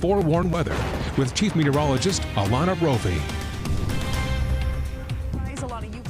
forewarned weather with Chief Meteorologist Alana Brophy.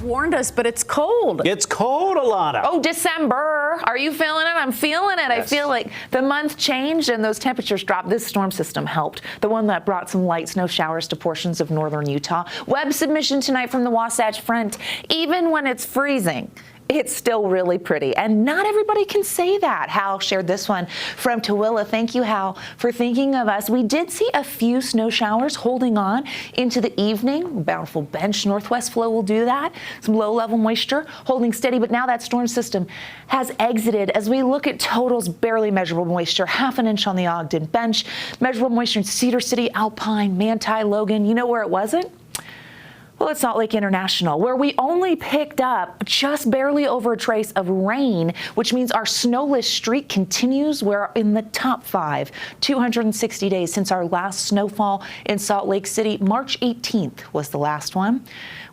Warned us, but it's cold. It's cold, Alana. Oh, December. Are you feeling it? I'm feeling it. Yes. I feel like the month changed and those temperatures dropped. This storm system helped. The one that brought some light snow showers to portions of northern Utah. Web submission tonight from the Wasatch Front. Even when it's freezing, it's still really pretty. And not everybody can say that. Hal shared this one from Tooele. Thank you, Hal, for thinking of us. We did see a few snow showers holding on into the evening. Bountiful bench northwest flow will do that. Some low-level moisture holding steady, but now that storm system has exited. As we look at totals, barely measurable moisture, half an inch on the Ogden bench, measurable moisture in Cedar City, Alpine, Manti, Logan. You know where it wasn't? Well, it's Salt Lake International, where we only picked up just barely over a trace of rain, which means our snowless streak continues. We're in the top 5, 260 days since our last snowfall in Salt Lake City. March 18th was the last one.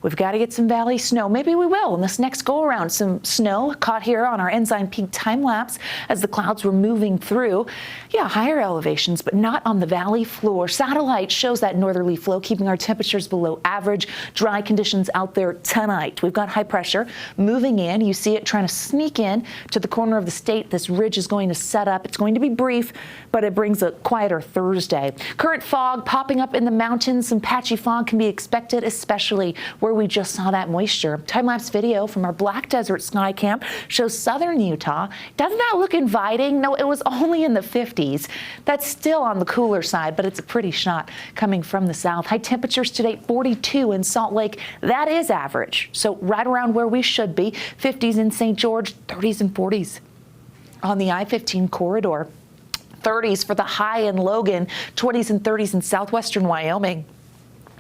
We've got to get some valley snow. Maybe we will in this next go around. Some snow caught here on our Ensign Peak time lapse as the clouds were moving through. Yeah, higher elevations, but not on the valley floor. Satellite shows that northerly flow, keeping our temperatures below average. Dry conditions out there tonight. We've got high pressure moving in. You see it trying to sneak in to the corner of the state. This ridge is going to set up. It's going to be brief, but it brings a quieter Thursday. Current fog popping up in the mountains. Some patchy fog can be expected, especially where we just saw that moisture. Time-lapse video from our Black Desert Sky Camp shows southern Utah. Doesn't that look inviting? No, it was only in the 50s. That's still on the cooler side, but it's a pretty shot coming from the south. High temperatures today, 42 in Salt Lake. That is average. So right around where we should be. 50s in St. George, 30s and 40s on the I-15 corridor. 30s for the high in Logan, 20s and 30s in southwestern Wyoming.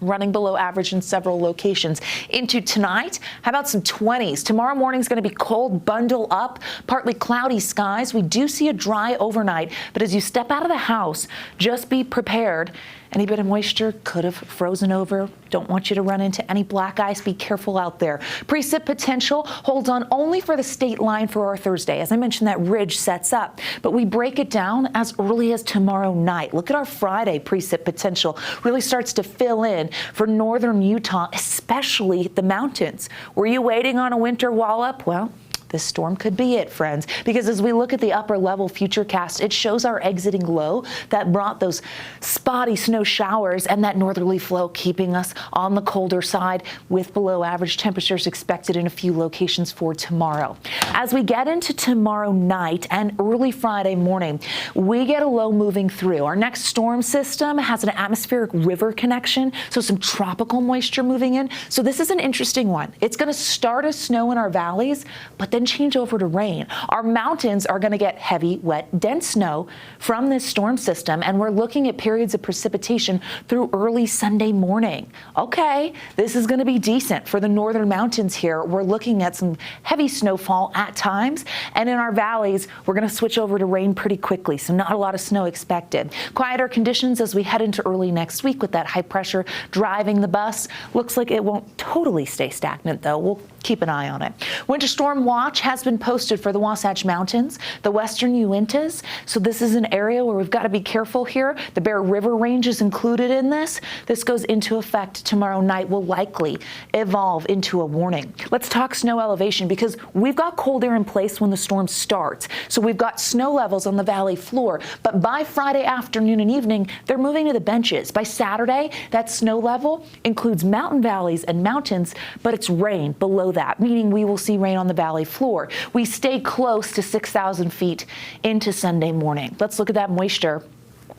Running below average in several locations. Into tonight, how about some 20s? Tomorrow morning is going to be cold, bundle up, partly cloudy skies. We do see a dry overnight, but as you step out of the house, just be prepared. Any bit of moisture could have frozen over. Don't want you to run into any black ice. Be careful out there. Precip potential holds on only for the state line for our Thursday. As I mentioned, that ridge sets up, but we break it down as early as tomorrow night. Look at our Friday precip potential. Really starts to fill in for northern Utah, especially the mountains. Were you waiting on a winter wallop? Well, this storm could be it, friends, because as we look at the upper level futurecast, it shows our exiting low that brought those spotty snow showers and that northerly flow keeping us on the colder side with below average temperatures expected in a few locations for tomorrow. As we get into tomorrow night and early Friday morning, we get a low moving through. Our next storm system has an atmospheric river connection, so some tropical moisture moving in. So this is an interesting one. It's going to start as snow in our valleys, but then change over to rain. Our mountains are going to get heavy, wet, dense snow from this storm system, and we're looking at periods of precipitation through early Sunday morning. Okay, this is going to be decent for the northern mountains here. We're looking at some heavy snowfall at times, and in our valleys, we're going to switch over to rain pretty quickly, so not a lot of snow expected. Quieter conditions as we head into early next week with that high pressure driving the bus. Looks like it won't totally stay stagnant, though. We'll keep an eye on it. Winter storm watch has been posted for the Wasatch Mountains, the western Uintas. So this is an area where we've got to be careful here. The Bear River Range is included in this. This goes into effect tomorrow night, will likely evolve into a warning. Let's talk snow elevation because we've got cold air in place when the storm starts. So we've got snow levels on the valley floor, but by Friday afternoon and evening, they're moving to the benches. By Saturday, that snow level includes mountain valleys and mountains, but it's rain below that, meaning we will see rain on the valley floor. We stay close to 6,000 feet into Sunday morning. Let's look at that moisture.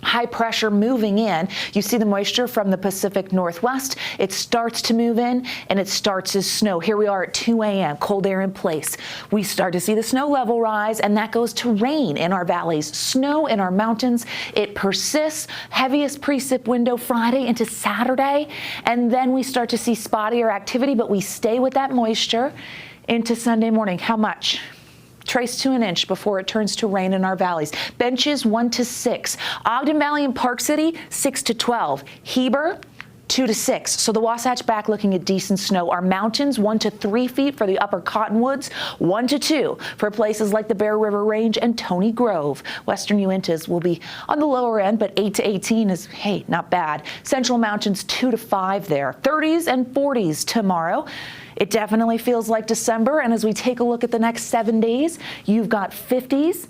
High pressure moving in. You see the moisture from the Pacific Northwest. It starts to move in, and it starts as snow. Here we are at 2 a.m., cold air in place. We start to see the snow level rise, and that goes to rain in our valleys, snow in our mountains. It persists. Heaviest precip window Friday into Saturday, and then we start to see spottier activity, but we stay with that moisture into Sunday morning. How much? Trace to an inch before it turns to rain in our valleys. Benches 1 to 6. Ogden Valley and Park City 6 to 12. Heber 2 to 6. So the Wasatch back looking at decent snow. Our mountains 1 to 3 feet for the upper Cottonwoods, 1 to 2 for places like the Bear River Range and Tony Grove. Western Uintas will be on the lower end, but 8 to 18 is, hey, not bad. Central Mountains 2 to 5 there. 30s and 40s tomorrow. It definitely feels like December. And as we take a look at the next 7 days, you've got 50s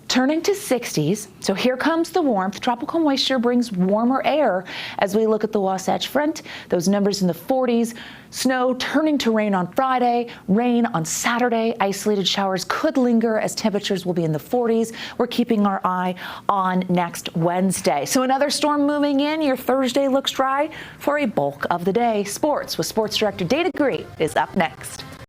turning to 60s. So here comes the warmth. Tropical moisture brings warmer air as we look at the Wasatch Front. Those numbers in the 40s. Snow turning to rain on Friday, rain on Saturday. Isolated showers could linger as temperatures will be in the 40s. We're keeping our eye on next Wednesday. So another storm moving in. Your Thursday looks dry for a bulk of the day. Sports with Sports Director Dana Gree is up next.